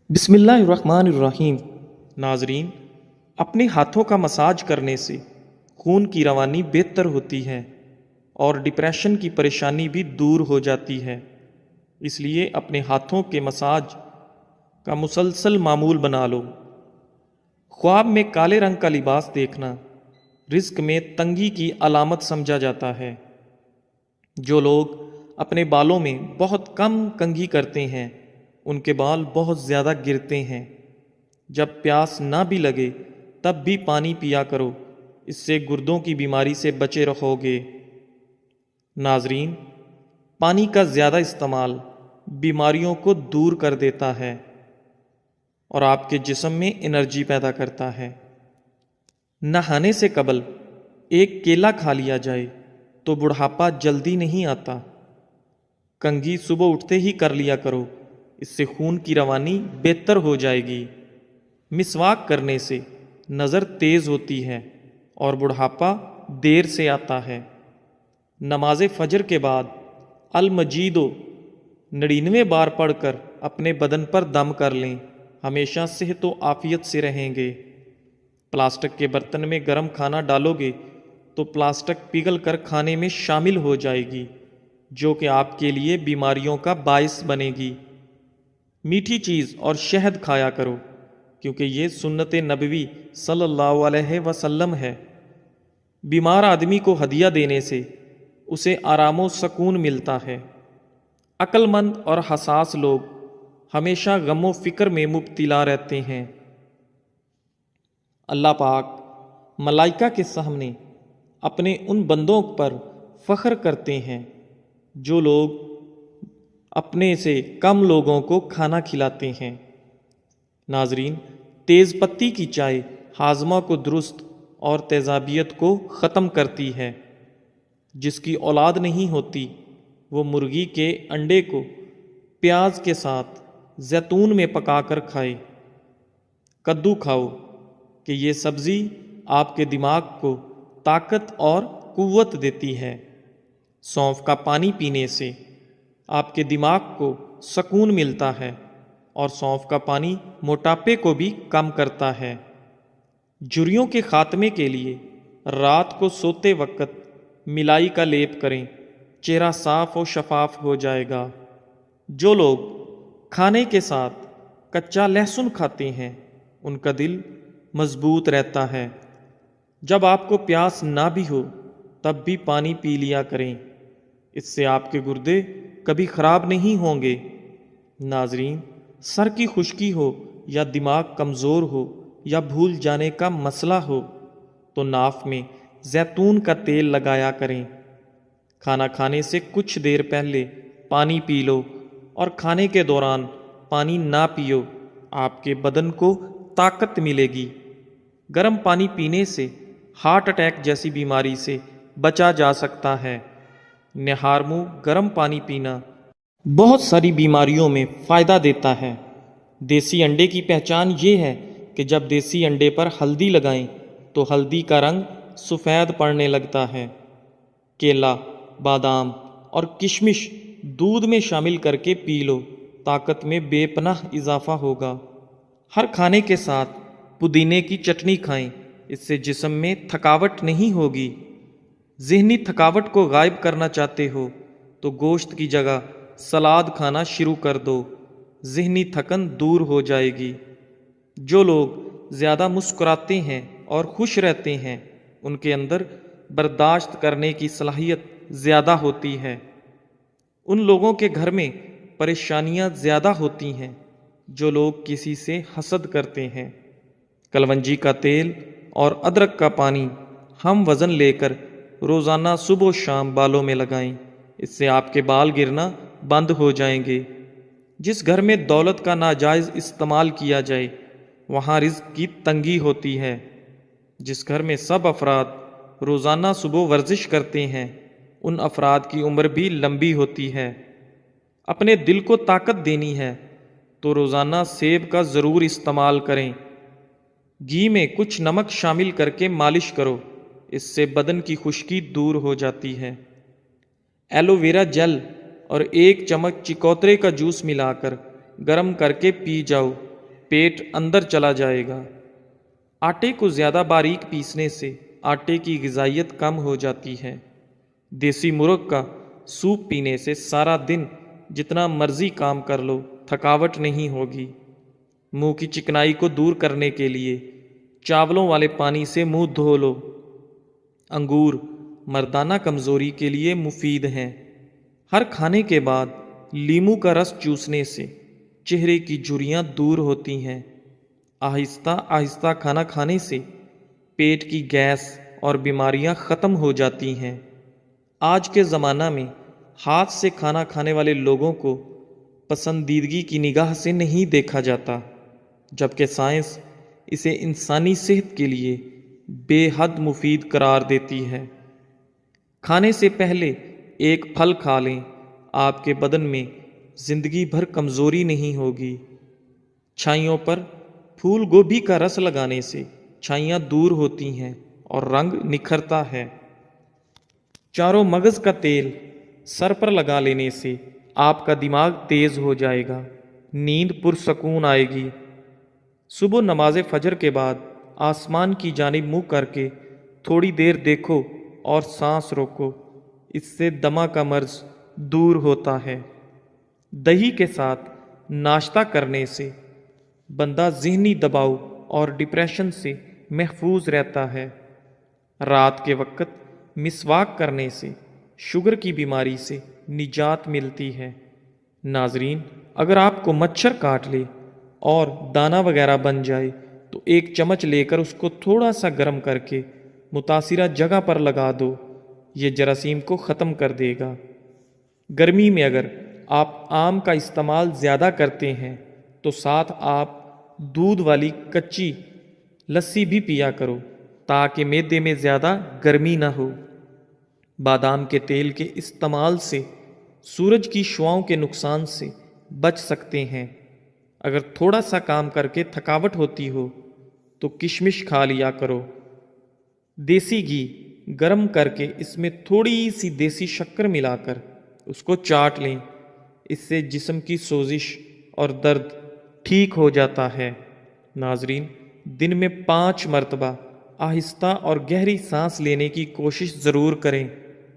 بسم اللہ الرحمن الرحیم۔ ناظرین، اپنے ہاتھوں کا مساج کرنے سے خون کی روانی بہتر ہوتی ہے اور ڈپریشن کی پریشانی بھی دور ہو جاتی ہے۔ اس لیے اپنے ہاتھوں کے مساج کا مسلسل معمول بنا لو۔ خواب میں کالے رنگ کا لباس دیکھنا رزق میں تنگی کی علامت سمجھا جاتا ہے۔ جو لوگ اپنے بالوں میں بہت کم کنگھی کرتے ہیں ان کے بال بہت زیادہ گرتے ہیں۔ جب پیاس نہ بھی لگے تب بھی پانی پیا کرو، اس سے گردوں کی بیماری سے بچے رہو گے۔ ناظرین، پانی کا زیادہ استعمال بیماریوں کو دور کر دیتا ہے اور آپ کے جسم میں انرجی پیدا کرتا ہے۔ نہانے سے قبل ایک کیلا کھا لیا جائے تو بڑھاپا جلدی نہیں آتا۔ کنگھی صبح اٹھتے ہی کر لیا کرو، اس سے خون کی روانی بہتر ہو جائے گی۔ مسواک کرنے سے نظر تیز ہوتی ہے اور بڑھاپا دیر سے آتا ہے۔ نماز فجر کے بعد المجیدو 99 بار پڑھ کر اپنے بدن پر دم کر لیں، ہمیشہ صحت و عافیت سے رہیں گے۔ پلاسٹک کے برتن میں گرم کھانا ڈالو گے تو پلاسٹک پگھل کر کھانے میں شامل ہو جائے گی، جو کہ آپ کے لیے بیماریوں کا باعث بنے گی۔ میٹھی چیز اور شہد کھایا کرو، کیونکہ یہ سنت نبوی صلی اللہ علیہ وسلم ہے۔ بیمار آدمی کو ہدیہ دینے سے اسے آرام و سکون ملتا ہے۔ عقل مند اور حساس لوگ ہمیشہ غم و فکر میں مبتلا رہتے ہیں۔ اللہ پاک ملائکہ کے سامنے اپنے ان بندوں پر فخر کرتے ہیں جو لوگ اپنے سے کم لوگوں کو کھانا کھلاتے ہیں۔ ناظرین، تیز پتی کی چائے ہاضمہ کو درست اور تیزابیت کو ختم کرتی ہے۔ جس کی اولاد نہیں ہوتی وہ مرغی کے انڈے کو پیاز کے ساتھ زیتون میں پکا کر کھائے۔ کدو کھاؤ کہ یہ سبزی آپ کے دماغ کو طاقت اور قوت دیتی ہے۔ سونف کا پانی پینے سے آپ کے دماغ کو سکون ملتا ہے اور سونف کا پانی موٹاپے کو بھی کم کرتا ہے۔ جھریوں کے خاتمے کے لیے رات کو سوتے وقت ملائی کا لیپ کریں، چہرہ صاف و شفاف ہو جائے گا۔ جو لوگ کھانے کے ساتھ کچا لہسن کھاتے ہیں ان کا دل مضبوط رہتا ہے۔ جب آپ کو پیاس نہ بھی ہو تب بھی پانی پی لیا کریں، اس سے آپ کے گردے کبھی خراب نہیں ہوں گے۔ ناظرین، سر کی خشکی ہو یا دماغ کمزور ہو یا بھول جانے کا مسئلہ ہو تو ناف میں زیتون کا تیل لگایا کریں۔ کھانا کھانے سے کچھ دیر پہلے پانی پی لو اور کھانے کے دوران پانی نہ پیو، آپ کے بدن کو طاقت ملے گی۔ گرم پانی پینے سے ہارٹ اٹیک جیسی بیماری سے بچا جا سکتا ہے۔ نہار منہ گرم پانی پینا بہت ساری بیماریوں میں فائدہ دیتا ہے۔ دیسی انڈے کی پہچان یہ ہے کہ جب دیسی انڈے پر ہلدی لگائیں تو ہلدی کا رنگ سفید پڑنے لگتا ہے۔ کیلا، بادام اور کشمش دودھ میں شامل کر کے پی لو، طاقت میں بے پناہ اضافہ ہوگا۔ ہر کھانے کے ساتھ پودینے کی چٹنی کھائیں، اس سے جسم میں تھکاوٹ نہیں ہوگی۔ ذہنی تھکاوٹ کو غائب کرنا چاہتے ہو تو گوشت کی جگہ سلاد کھانا شروع کر دو، ذہنی تھکن دور ہو جائے گی۔ جو لوگ زیادہ مسکراتے ہیں اور خوش رہتے ہیں ان کے اندر برداشت کرنے کی صلاحیت زیادہ ہوتی ہے۔ ان لوگوں کے گھر میں پریشانیاں زیادہ ہوتی ہیں جو لوگ کسی سے حسد کرتے ہیں۔ کلونجی کا تیل اور ادرک کا پانی ہم وزن لے کر روزانہ صبح و شام بالوں میں لگائیں، اس سے آپ کے بال گرنا بند ہو جائیں گے۔ جس گھر میں دولت کا ناجائز استعمال کیا جائے وہاں رزق کی تنگی ہوتی ہے۔ جس گھر میں سب افراد روزانہ صبح ورزش کرتے ہیں ان افراد کی عمر بھی لمبی ہوتی ہے۔ اپنے دل کو طاقت دینی ہے تو روزانہ سیب کا ضرور استعمال کریں۔ گھی میں کچھ نمک شامل کر کے مالش کرو، اس سے بدن کی خشکی دور ہو جاتی ہے۔ ایلو ویرا جیل اور 1 چمچ چکوترے کا جوس ملا کر گرم کر کے پی جاؤ، پیٹ اندر چلا جائے گا۔ آٹے کو زیادہ باریک پیسنے سے آٹے کی غذائیت کم ہو جاتی ہے۔ دیسی مرغ کا سوپ پینے سے سارا دن جتنا مرضی کام کر لو تھکاوٹ نہیں ہوگی۔ منہ کی چکنائی کو دور کرنے کے لیے چاولوں والے پانی سے منہ دھو لو۔ انگور مردانہ کمزوری کے لیے مفید ہیں۔ ہر کھانے کے بعد لیموں کا رس چوسنے سے چہرے کی جھریاں دور ہوتی ہیں۔ آہستہ آہستہ کھانا کھانے سے پیٹ کی گیس اور بیماریاں ختم ہو جاتی ہیں۔ آج کے زمانہ میں ہاتھ سے کھانا کھانے والے لوگوں کو پسندیدگی کی نگاہ سے نہیں دیکھا جاتا، جبکہ سائنس اسے انسانی صحت کے لیے بے حد مفید قرار دیتی ہے۔ کھانے سے پہلے ایک پھل کھا لیں، آپ کے بدن میں زندگی بھر کمزوری نہیں ہوگی۔ چھائیوں پر پھول گوبھی کا رس لگانے سے چھائیاں دور ہوتی ہیں اور رنگ نکھرتا ہے۔ چاروں مغز کا تیل سر پر لگا لینے سے آپ کا دماغ تیز ہو جائے گا، نیند پرسکون آئے گی۔ صبح نماز فجر کے بعد آسمان کی جانب منہ کر کے تھوڑی دیر دیکھو اور سانس روکو، اس سے دمہ کا مرض دور ہوتا ہے۔ دہی کے ساتھ ناشتہ کرنے سے بندہ ذہنی دباؤ اور ڈپریشن سے محفوظ رہتا ہے۔ رات کے وقت مسواک کرنے سے شوگر کی بیماری سے نجات ملتی ہے۔ ناظرین، اگر آپ کو مچھر کاٹ لے اور دانہ وغیرہ بن جائے تو ایک چمچ لے کر اس کو تھوڑا سا گرم کر کے متاثرہ جگہ پر لگا دو، یہ جراثیم کو ختم کر دے گا۔ گرمی میں اگر آپ آم کا استعمال زیادہ کرتے ہیں تو ساتھ آپ دودھ والی کچی لسی بھی پیا کرو تاکہ معدے میں زیادہ گرمی نہ ہو۔ بادام کے تیل کے استعمال سے سورج کی شعاؤں کے نقصان سے بچ سکتے ہیں۔ اگر تھوڑا سا کام کر کے تھکاوٹ ہوتی ہو تو کشمش کھا لیا کرو۔ دیسی گھی گرم کر کے اس میں تھوڑی سی دیسی شکر ملا کر اس کو چاٹ لیں، اس سے جسم کی سوزش اور درد ٹھیک ہو جاتا ہے۔ ناظرین، دن میں 5 مرتبہ آہستہ اور گہری سانس لینے کی کوشش ضرور کریں،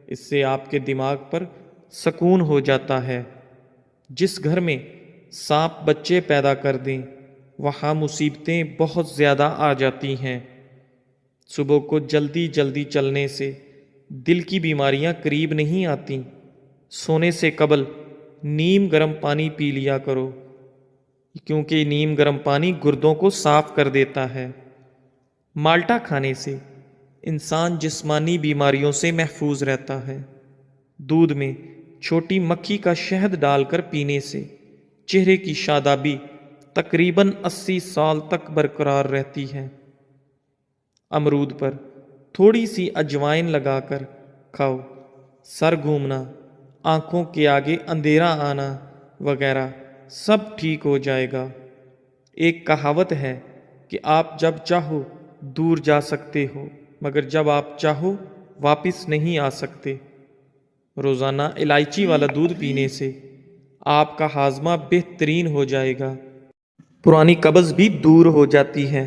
اس سے آپ کے دماغ پر سکون ہو جاتا ہے۔ جس گھر میں سانپ بچے پیدا کر دیں وہاں مصیبتیں بہت زیادہ آ جاتی ہیں۔ صبح کو جلدی جلدی چلنے سے دل کی بیماریاں قریب نہیں آتیں۔ سونے سے قبل نیم گرم پانی پی لیا کرو، کیونکہ نیم گرم پانی گردوں کو صاف کر دیتا ہے۔ مالٹا کھانے سے انسان جسمانی بیماریوں سے محفوظ رہتا ہے۔ دودھ میں چھوٹی مکھی کا شہد ڈال کر پینے سے چہرے کی شادابی تقریباً 80 سال تک برقرار رہتی ہے۔ امرود پر تھوڑی سی اجوائن لگا کر کھاؤ، سر گھومنا، آنکھوں کے آگے اندھیرا آنا وغیرہ سب ٹھیک ہو جائے گا۔ ایک کہاوت ہے کہ آپ جب چاہو دور جا سکتے ہو مگر جب آپ چاہو واپس نہیں آ سکتے۔ روزانہ الائچی والا دودھ پینے سے آپ کا ہاضمہ بہترین ہو جائے گا، پرانی قبض بھی دور ہو جاتی ہے۔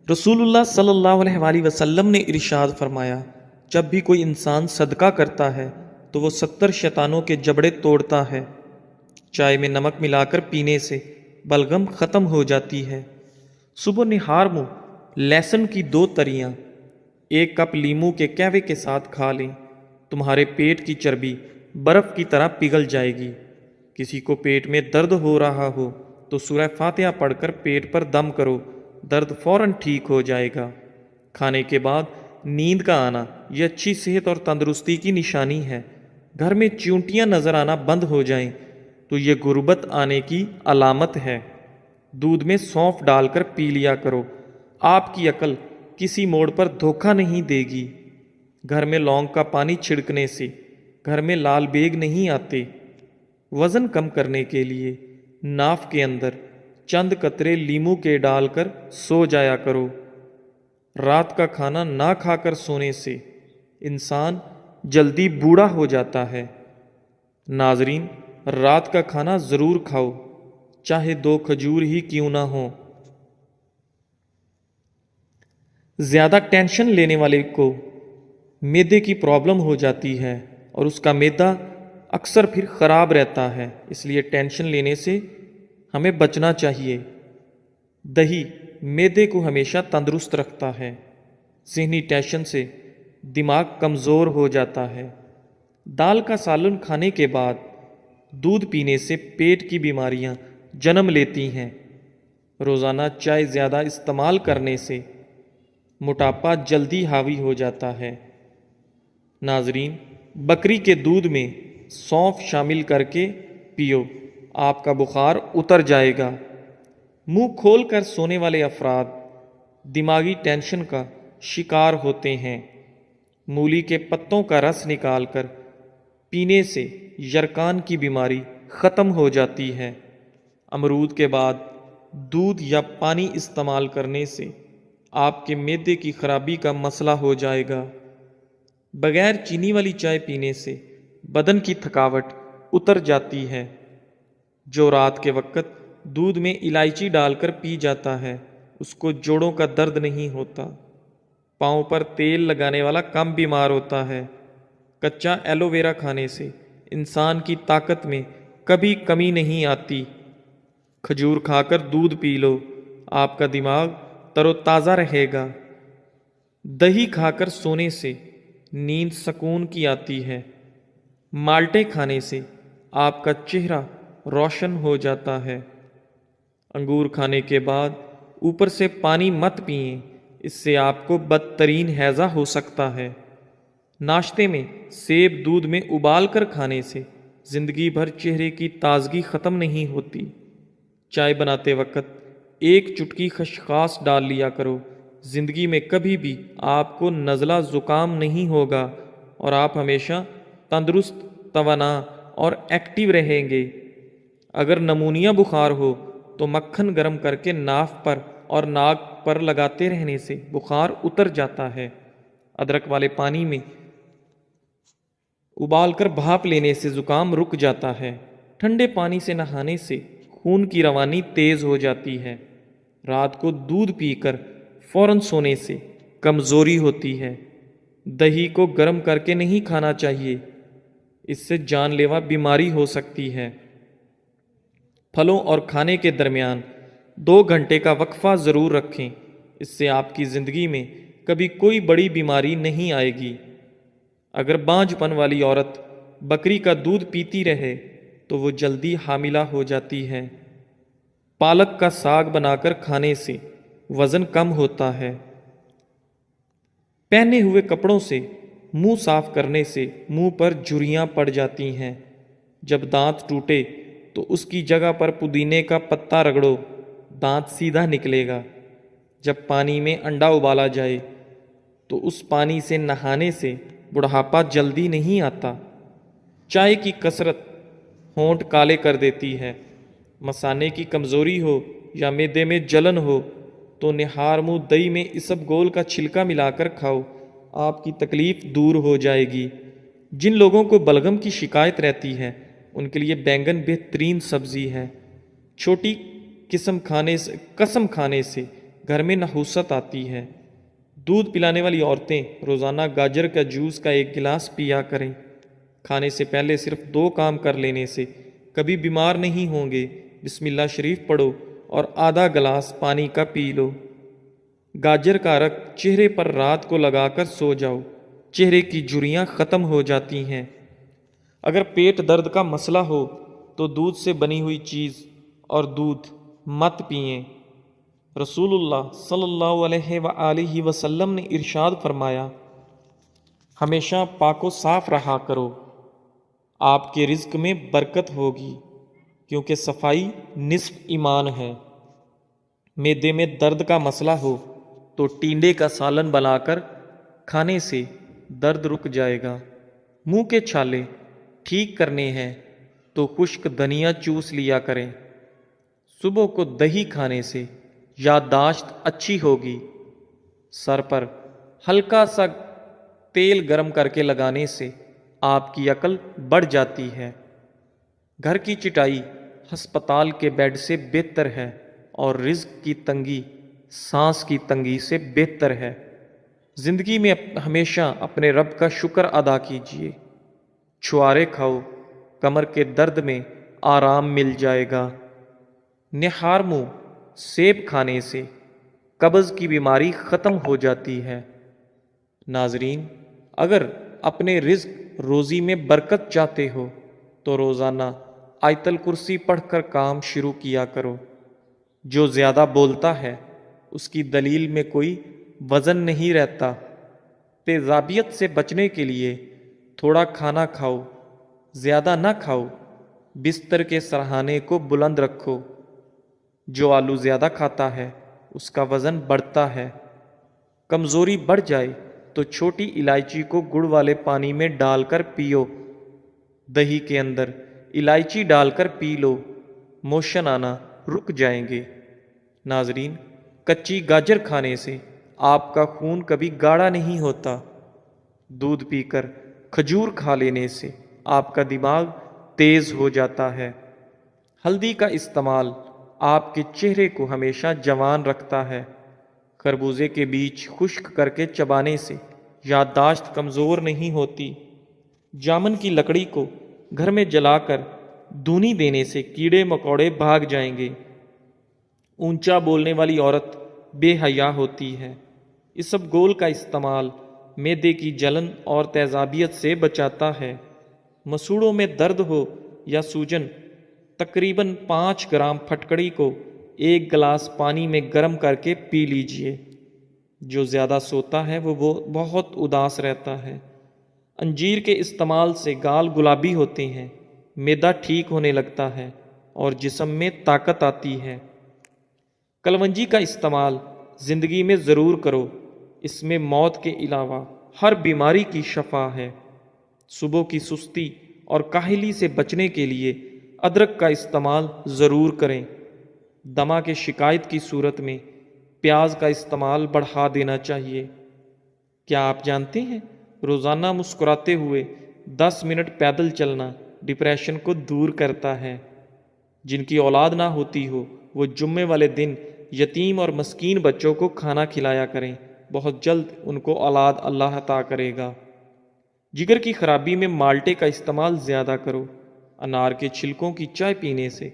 رسول اللہ صلی اللہ علیہ وآلہ وسلم نے ارشاد فرمایا، جب بھی کوئی انسان صدقہ کرتا ہے تو وہ 70 شیطانوں کے جبڑے توڑتا ہے۔ چائے میں نمک ملا کر پینے سے بلغم ختم ہو جاتی ہے۔ صبح نہار منہ لہسن کی 2 تریاں 1 کپ لیموں کے قہوے کے ساتھ کھا لیں، تمہارے پیٹ کی چربی برف کی طرح پگھل جائے گی۔ کسی کو پیٹ میں درد ہو رہا ہو تو سورہ فاتحہ پڑھ کر پیٹ پر دم کرو، درد فوراً ٹھیک ہو جائے گا۔ کھانے کے بعد نیند کا آنا یہ اچھی صحت اور تندرستی کی نشانی ہے۔ گھر میں چیونٹیاں نظر آنا بند ہو جائیں تو یہ غربت آنے کی علامت ہے۔ دودھ میں سونف ڈال کر پی لیا کرو، آپ کی عقل کسی موڑ پر دھوکہ نہیں دے گی۔ گھر میں لونگ کا پانی چھڑکنے سے گھر میں لال بیگ نہیں آتے۔ وزن کم کرنے کے لیے ناف کے اندر چند قطرے لیموں کے ڈال کر سو جایا کرو۔ رات کا کھانا نہ کھا کر سونے سے انسان جلدی بوڑھا ہو جاتا ہے۔ ناظرین، رات کا کھانا ضرور کھاؤ، چاہے 2 کھجور ہی کیوں نہ ہوں۔ زیادہ ٹینشن لینے والے کو معدے کی پرابلم ہو جاتی ہے اور اس کا معدہ اکثر پھر خراب رہتا ہے، اس لیے ٹینشن لینے سے ہمیں بچنا چاہیے۔ دہی معدے کو ہمیشہ تندرست رکھتا ہے۔ ذہنی ٹینشن سے دماغ کمزور ہو جاتا ہے۔ دال کا سالن کھانے کے بعد دودھ پینے سے پیٹ کی بیماریاں جنم لیتی ہیں۔ روزانہ چائے زیادہ استعمال کرنے سے موٹاپا جلدی حاوی ہو جاتا ہے۔ ناظرین، بکری کے دودھ میں سونف شامل کر کے پیو، آپ کا بخار اتر جائے گا۔ منہ کھول کر سونے والے افراد دماغی ٹینشن کا شکار ہوتے ہیں۔ مولی کے پتوں کا رس نکال کر پینے سے یرقان کی بیماری ختم ہو جاتی ہے۔ امرود کے بعد دودھ یا پانی استعمال کرنے سے آپ کے معدے کی خرابی کا مسئلہ ہو جائے گا۔ بغیر چینی والی چائے پینے سے بدن کی تھکاوٹ اتر جاتی ہے۔ جو رات کے وقت دودھ میں الائچی ڈال کر پی جاتا ہے، اس کو جوڑوں کا درد نہیں ہوتا۔ پاؤں پر تیل لگانے والا کم بیمار ہوتا ہے۔ کچا ایلو ویرا کھانے سے انسان کی طاقت میں کبھی کمی نہیں آتی۔ کھجور کھا کر دودھ پی لو، آپ کا دماغ تر و تازہ رہے گا۔ دہی کھا کر سونے سے نیند سکون کی آتی ہے۔ مالٹے کھانے سے آپ کا چہرہ روشن ہو جاتا ہے۔ انگور کھانے کے بعد اوپر سے پانی مت پئیں، اس سے آپ کو بدترین ہیضہ ہو سکتا ہے۔ ناشتے میں سیب دودھ میں ابال کر کھانے سے زندگی بھر چہرے کی تازگی ختم نہیں ہوتی۔ چائے بناتے وقت ایک چٹکی خسخاس ڈال لیا کرو، زندگی میں کبھی بھی آپ کو نزلہ زکام نہیں ہوگا اور آپ ہمیشہ تندرست، توانا اور ایکٹیو رہیں گے۔ اگر نمونیا بخار ہو تو مکھن گرم کر کے ناف پر اور ناک پر لگاتے رہنے سے بخار اتر جاتا ہے۔ ادرک والے پانی میں ابال کر بھاپ لینے سے زکام رک جاتا ہے۔ ٹھنڈے پانی سے نہانے سے خون کی روانی تیز ہو جاتی ہے۔ رات کو دودھ پی کر فوراً سونے سے کمزوری ہوتی ہے۔ دہی کو گرم کر کے نہیں کھانا چاہیے، اس سے جان لیوا بیماری ہو سکتی ہے۔ پھلوں اور کھانے کے درمیان 2 گھنٹے کا وقفہ ضرور رکھیں، اس سے آپ کی زندگی میں کبھی کوئی بڑی بیماری نہیں آئے گی۔ اگر بانجھ پن والی عورت بکری کا دودھ پیتی رہے تو وہ جلدی حاملہ ہو جاتی ہے۔ پالک کا ساگ بنا کر کھانے سے وزن کم ہوتا ہے۔ پہنے ہوئے کپڑوں سے منہ صاف کرنے سے منہ پر جھریاں پڑ جاتی ہیں۔ جب دانت ٹوٹے تو اس کی جگہ پر پودینے کا پتا رگڑو، دانت سیدھا نکلے گا۔ جب پانی میں انڈا ابالا جائے تو اس پانی سے نہانے سے بڑھاپا جلدی نہیں آتا۔ چائے کی کثرت ہونٹ کالے کر دیتی ہے۔ مثانے کی کمزوری ہو یا معدے میں جلن ہو تو نہار منہ دہی میں اسب گول کا چھلکا ملا کر کھاؤ، آپ کی تکلیف دور ہو جائے گی۔ جن لوگوں کو بلغم کی شکایت رہتی ہے ان کے لیے بینگن بہترین سبزی ہے۔ چھوٹی قسم کھانے سے گھر میں نحوست آتی ہے۔ دودھ پلانے والی عورتیں روزانہ گاجر کا جوس کا 1 گلاس پیا کریں۔ کھانے سے پہلے صرف 2 کام کر لینے سے کبھی بیمار نہیں ہوں گے۔ بسم اللہ شریف پڑھو اور آدھا گلاس پانی کا پی لو۔ گاجر کا رس چہرے پر رات کو لگا کر سو جاؤ، چہرے کی جھریاں ختم ہو جاتی ہیں۔ اگر پیٹ درد کا مسئلہ ہو تو دودھ سے بنی ہوئی چیز اور دودھ مت پئیں۔ رسول اللہ صلی اللہ علیہ وآلہ وسلم نے ارشاد فرمایا، ہمیشہ پاک و صاف رہا کرو، آپ کے رزق میں برکت ہوگی، کیونکہ صفائی نصف ایمان ہے۔ معدے میں درد کا مسئلہ ہو تو ٹینڈے کا سالن بنا کر کھانے سے درد رک جائے گا۔ منہ کے چھالے ٹھیک کرنے ہیں تو خشک دھنیا چوس لیا کریں۔ صبح کو دہی کھانے سے یادداشت اچھی ہوگی۔ سر پر ہلکا سا تیل گرم کر کے لگانے سے آپ کی عقل بڑھ جاتی ہے۔ گھر کی چٹائی ہسپتال کے بیڈ سے بہتر ہے اور رزق کی تنگی سانس کی تنگی سے بہتر ہے۔ زندگی میں ہمیشہ اپنے رب کا شکر ادا کیجیے۔ چھوارے کھاؤ، کمر کے درد میں آرام مل جائے گا۔ نہار منہ سیب کھانے سے قبض کی بیماری ختم ہو جاتی ہے۔ ناظرین، اگر اپنے رزق روزی میں برکت چاہتے ہو تو روزانہ آیت الکرسی پڑھ کر کام شروع کیا کرو۔ جو زیادہ بولتا ہے اس کی دلیل میں کوئی وزن نہیں رہتا۔ تیزابیت سے بچنے کے لیے تھوڑا کھانا کھاؤ، زیادہ نہ کھاؤ۔ بستر کے سرہانے کو بلند رکھو۔ جو آلو زیادہ کھاتا ہے اس کا وزن بڑھتا ہے۔ کمزوری بڑھ جائے تو چھوٹی الائچی کو گڑ والے پانی میں ڈال کر پیو۔ دہی کے اندر الائچی ڈال کر پی لو، موشن آنا رک جائیں گے۔ ناظرین، کچی گاجر کھانے سے آپ کا خون کبھی گاڑھا نہیں ہوتا۔ دودھ پی کر کھجور کھا لینے سے آپ کا دماغ تیز ہو جاتا ہے۔ ہلدی کا استعمال آپ کے چہرے کو ہمیشہ جوان رکھتا ہے۔ خربوزے کے بیج خشک کر کے چبانے سے یادداشت کمزور نہیں ہوتی۔ جامن کی لکڑی کو گھر میں جلا کر دھونی دینے سے کیڑے مکوڑے بھاگ جائیں گے۔ اونچا بولنے والی عورت بے حیا ہوتی ہے۔ اسبگول کا استعمال معدے کی جلن اور تیزابیت سے بچاتا ہے۔ مسوڑوں میں درد ہو یا سوجن، تقریباً 5 گرام پھٹکڑی کو 1 گلاس پانی میں گرم کر کے پی لیجئے۔ جو زیادہ سوتا ہے وہ بہت اداس رہتا ہے۔ انجیر کے استعمال سے گال گلابی ہوتے ہیں، معدہ ٹھیک ہونے لگتا ہے اور جسم میں طاقت آتی ہے۔ کلونجی کا استعمال زندگی میں ضرور کرو، اس میں موت کے علاوہ ہر بیماری کی شفا ہے۔ صبح کی سستی اور کاہلی سے بچنے کے لیے ادرک کا استعمال ضرور کریں۔ دمہ کے شکایت کی صورت میں پیاز کا استعمال بڑھا دینا چاہیے۔ کیا آپ جانتے ہیں روزانہ مسکراتے ہوئے 10 منٹ پیدل چلنا ڈپریشن کو دور کرتا ہے؟ جن کی اولاد نہ ہوتی ہو وہ جمعے والے دن یتیم اور مسکین بچوں کو کھانا کھلایا کریں، بہت جلد ان کو اولاد اللہ عطا کرے گا۔ جگر کی خرابی میں مالٹے کا استعمال زیادہ کرو۔ انار کے چھلکوں کی چائے پینے سے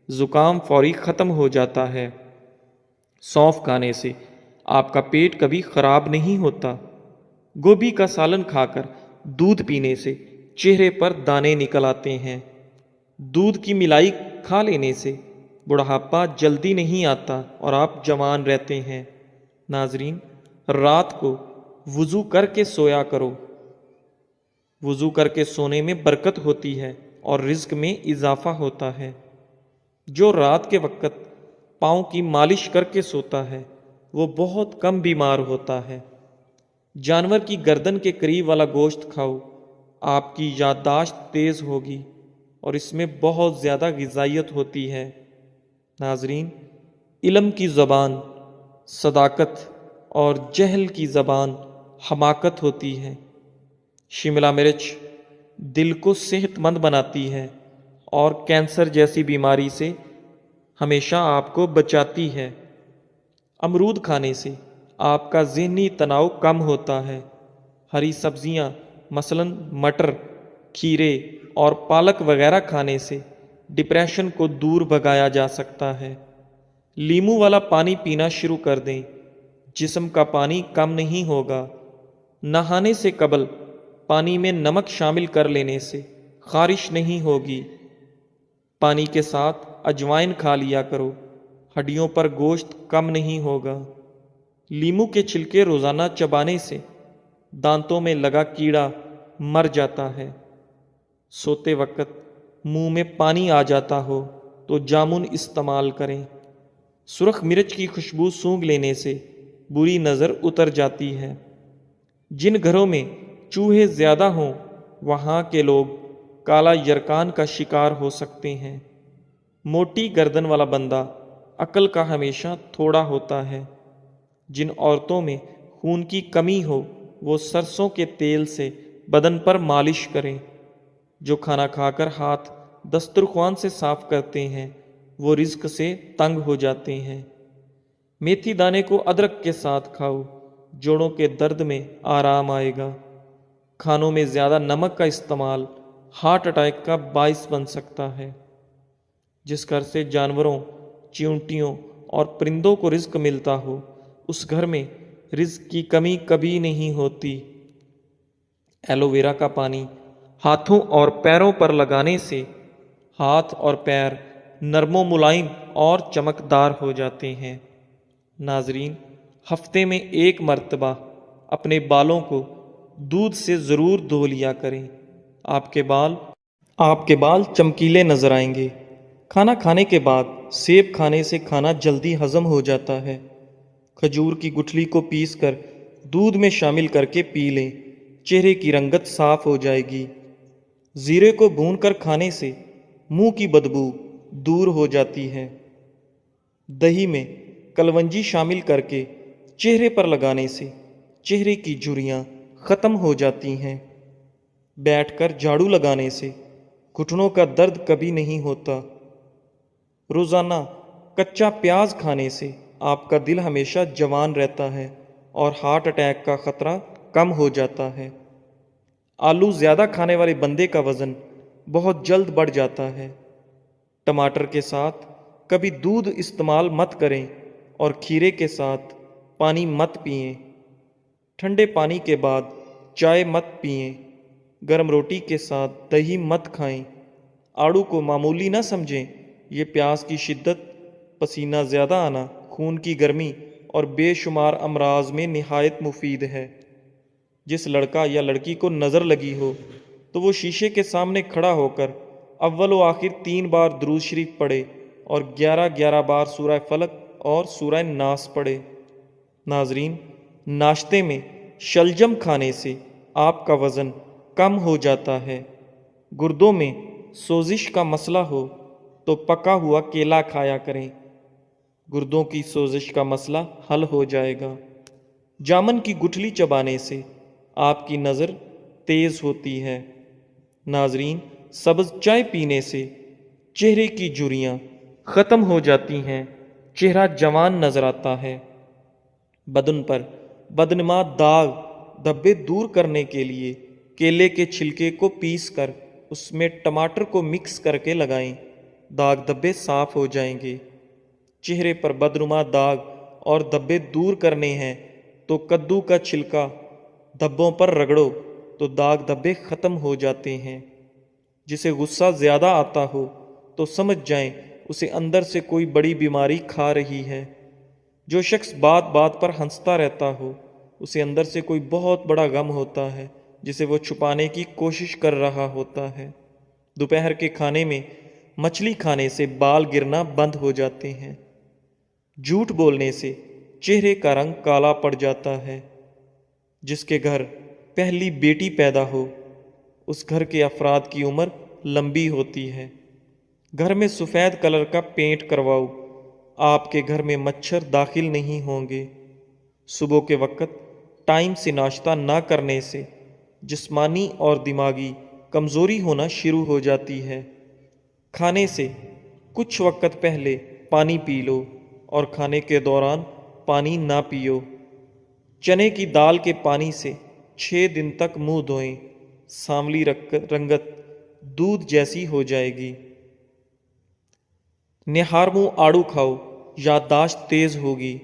زکام فوری ختم ہو جاتا ہے۔ سونف کھانے سے آپ کا پیٹ کبھی خراب نہیں ہوتا۔ گوبھی کا سالن کھا کر دودھ پینے سے چہرے پر دانے نکل آتے ہیں۔ دودھ کی ملائی کھا لینے سے بڑھاپا جلدی نہیں آتا اور آپ جوان رہتے ہیں۔ ناظرین، رات کو وضو کر کے سویا کرو۔ وضو کر کے سونے میں برکت ہوتی ہے اور رزق میں اضافہ ہوتا ہے۔ جو رات کے وقت پاؤں کی مالش کر کے سوتا ہے وہ بہت کم بیمار ہوتا ہے۔ جانور کی گردن کے قریب والا گوشت کھاؤ، آپ کی یادداشت تیز ہوگی اور اس میں بہت زیادہ غذائیت ہوتی ہے۔ ناظرین، علم کی زبان صداقت اور جہل کی زبان حماقت ہوتی ہے۔ شملہ مرچ دل کو صحت مند بناتی ہے اور کینسر جیسی بیماری سے ہمیشہ آپ کو بچاتی ہے۔ امرود کھانے سے آپ کا ذہنی تناؤ کم ہوتا ہے۔ ہری سبزیاں مثلاً مٹر، کھیرے اور پالک وغیرہ کھانے سے ڈپریشن کو دور بھگایا جا سکتا ہے۔ لیموں والا پانی پینا شروع کر دیں، جسم کا پانی کم نہیں ہوگا۔ نہانے سے قبل پانی میں نمک شامل کر لینے سے خارش نہیں ہوگی۔ پانی کے ساتھ اجوائن کھا لیا کرو، ہڈیوں پر گوشت کم نہیں ہوگا۔ لیموں کے چھلکے روزانہ چبانے سے دانتوں میں لگا کیڑا مر جاتا ہے۔ سوتے وقت منہ میں پانی آ جاتا ہو تو جامن استعمال کریں۔ سرخ مرچ کی خوشبو سونگھ لینے سے بری نظر اتر جاتی ہے۔ جن گھروں میں چوہے زیادہ ہوں وہاں کے لوگ کالا یرکان کا شکار ہو سکتے ہیں۔ موٹی گردن والا بندہ عقل کا ہمیشہ تھوڑا ہوتا ہے۔ جن عورتوں میں خون کی کمی ہو وہ سرسوں کے تیل سے بدن پر مالش کریں۔ جو کھانا کھا کر ہاتھ دسترخوان سے صاف کرتے ہیں وہ رزق سے تنگ ہو جاتے ہیں۔ میتھی دانے کو ادرک کے ساتھ کھاؤ، جوڑوں کے درد میں آرام آئے گا۔ کھانوں میں زیادہ نمک کا استعمال ہارٹ اٹیک کا باعث بن سکتا ہے۔ جس گھر سے جانوروں، چیونٹیوں اور پرندوں کو رزق ملتا ہو، اس گھر میں رزق کی کمی کبھی نہیں ہوتی۔ ایلو ویرا کا پانی ہاتھوں اور پیروں پر لگانے سے ہاتھ اور پیر نرم و ملائم اور چمکدار ہو جاتے ہیں۔ ناظرین، ہفتے میں ایک مرتبہ اپنے بالوں کو دودھ سے ضرور دھو لیا کریں۔ آپ کے بال چمکیلے نظر آئیں گے۔ کھانا کھانے کے بعد سیب کھانے سے کھانا جلدی ہضم ہو جاتا ہے۔ کھجور کی گٹھلی کو پیس کر دودھ میں شامل کر کے پی لیں، چہرے کی رنگت صاف ہو جائے گی۔ زیرے کو بھون کر کھانے سے منہ کی بدبو دور ہو جاتی ہے۔ دہی میں کلونجی شامل کر کے چہرے پر لگانے سے چہرے کی جھریاں ختم ہو جاتی ہیں۔ بیٹھ کر جھاڑو لگانے سے گھٹنوں کا درد کبھی نہیں ہوتا۔ روزانہ کچا پیاز کھانے سے آپ کا دل ہمیشہ جوان رہتا ہے اور ہارٹ اٹیک کا خطرہ کم ہو جاتا ہے۔ آلو زیادہ کھانے والے بندے کا وزن بہت جلد بڑھ جاتا ہے۔ ٹماٹر کے ساتھ کبھی دودھ استعمال مت کریں اور کھیرے کے ساتھ پانی مت پئیں۔ ٹھنڈے پانی کے بعد چائے مت پئیں۔ گرم روٹی کے ساتھ دہی مت کھائیں۔ آڑو کو معمولی نہ سمجھیں، یہ پیاس کی شدت، پسینہ زیادہ آنا، خون کی گرمی اور بے شمار امراض میں نہایت مفید ہے۔ جس لڑکا یا لڑکی کو نظر لگی ہو تو وہ شیشے کے سامنے کھڑا ہو کر اول و آخر 3 بار درود شریف پڑھے اور 11 بار سورہ فلق اور سورہ ناس پڑھے۔ ناظرین، ناشتے میں شلجم کھانے سے آپ کا وزن کم ہو جاتا ہے۔ گردوں میں سوزش کا مسئلہ ہو تو پکا ہوا کیلا کھایا کریں، گردوں کی سوزش کا مسئلہ حل ہو جائے گا۔ جامن کی گٹھلی چبانے سے آپ کی نظر تیز ہوتی ہے۔ ناظرین، سبز چائے پینے سے چہرے کی جھریاں ختم ہو جاتی ہیں، چہرہ جوان نظر آتا ہے۔ بدن پر بدنما داغ دھبے دور کرنے کے لیے کیلے کے چھلکے کو پیس کر اس میں ٹماٹر کو مکس کر کے لگائیں، داغ دھبے صاف ہو جائیں گے۔ چہرے پر بدنما داغ اور دھبے دور کرنے ہیں تو کدو کا چھلکا دھبوں پر رگڑو تو داغ دھبے ختم ہو جاتے ہیں۔ جسے غصہ زیادہ آتا ہو تو سمجھ جائیں اسے اندر سے کوئی بڑی بیماری کھا رہی ہے۔ جو شخص بات بات پر ہنستا رہتا ہو اسے اندر سے کوئی بہت بڑا غم ہوتا ہے جسے وہ چھپانے کی کوشش کر رہا ہوتا ہے۔ دوپہر کے کھانے میں مچھلی کھانے سے بال گرنا بند ہو جاتے ہیں۔ جھوٹ بولنے سے چہرے کا رنگ کالا پڑ جاتا ہے۔ جس کے گھر پہلی بیٹی پیدا ہو اس گھر کے افراد کی عمر لمبی ہوتی ہے۔ گھر میں سفید کلر کا پینٹ کرواؤ، آپ کے گھر میں مچھر داخل نہیں ہوں گے۔ صبح کے وقت ٹائم سے ناشتہ نہ کرنے سے جسمانی اور دماغی کمزوری ہونا شروع ہو جاتی ہے۔ کھانے سے کچھ وقت پہلے پانی پی لو اور کھانے کے دوران پانی نہ پیو۔ چنے کی دال کے پانی سے 6 دن تک منہ دھوئیں، سانولی رنگت دودھ جیسی ہو جائے گی۔ نہار منہ آڑو کھاؤ، یادداشت تیز ہوگی۔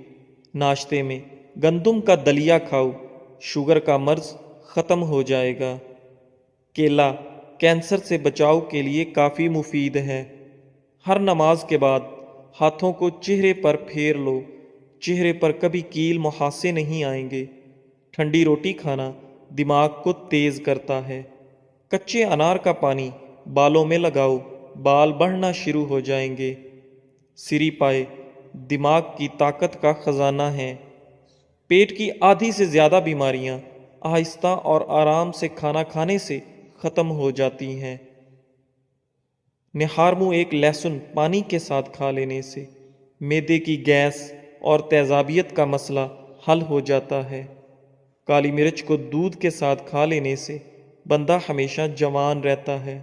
ناشتے میں گندم کا دلیا کھاؤ، شوگر کا مرض ختم ہو جائے گا۔ کیلا کینسر سے بچاؤ کے لیے کافی مفید ہے۔ ہر نماز کے بعد ہاتھوں کو چہرے پر پھیر لو، چہرے پر کبھی کیل محاسے نہیں آئیں گے۔ ٹھنڈی روٹی کھانا دماغ کو تیز کرتا ہے۔ کچے انار کا پانی بالوں میں لگاؤ، بال بڑھنا شروع ہو جائیں گے۔ سری پائے دماغ کی طاقت کا خزانہ ہے۔ پیٹ کی آدھی سے زیادہ بیماریاں آہستہ اور آرام سے کھانا کھانے سے ختم ہو جاتی ہیں۔ نہار منہ ایک لہسن پانی کے ساتھ کھا لینے سے معدے کی گیس اور تیزابیت کا مسئلہ حل ہو جاتا ہے۔ کالی مرچ کو دودھ کے ساتھ کھا لینے سے بندہ ہمیشہ جوان رہتا ہے۔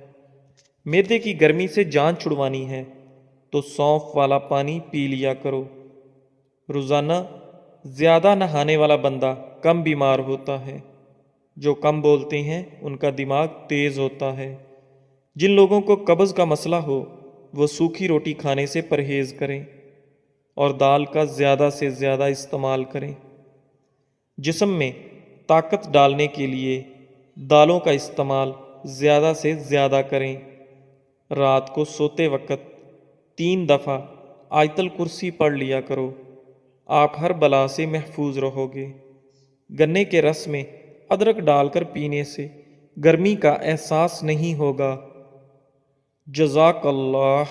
معدے کی گرمی سے جان چھڑوانی ہے تو سونف والا پانی پی لیا کرو۔ روزانہ زیادہ نہانے والا بندہ کم بیمار ہوتا ہے، جو کم بولتے ہیں ان کا دماغ تیز ہوتا ہے۔ جن لوگوں کو قبض کا مسئلہ ہو وہ سوکھی روٹی کھانے سے پرہیز کریں اور دال کا زیادہ سے زیادہ استعمال کریں۔ جسم میں طاقت ڈالنے کے لیے دالوں کا استعمال زیادہ سے زیادہ کریں۔ رات کو سوتے وقت 3 دفعہ آیت الکرسی پڑھ لیا کرو، آپ ہر بلا سے محفوظ رہو گے۔ گنے کے رس میں ادرک ڈال کر پینے سے گرمی کا احساس نہیں ہوگا۔ جزاک اللہ۔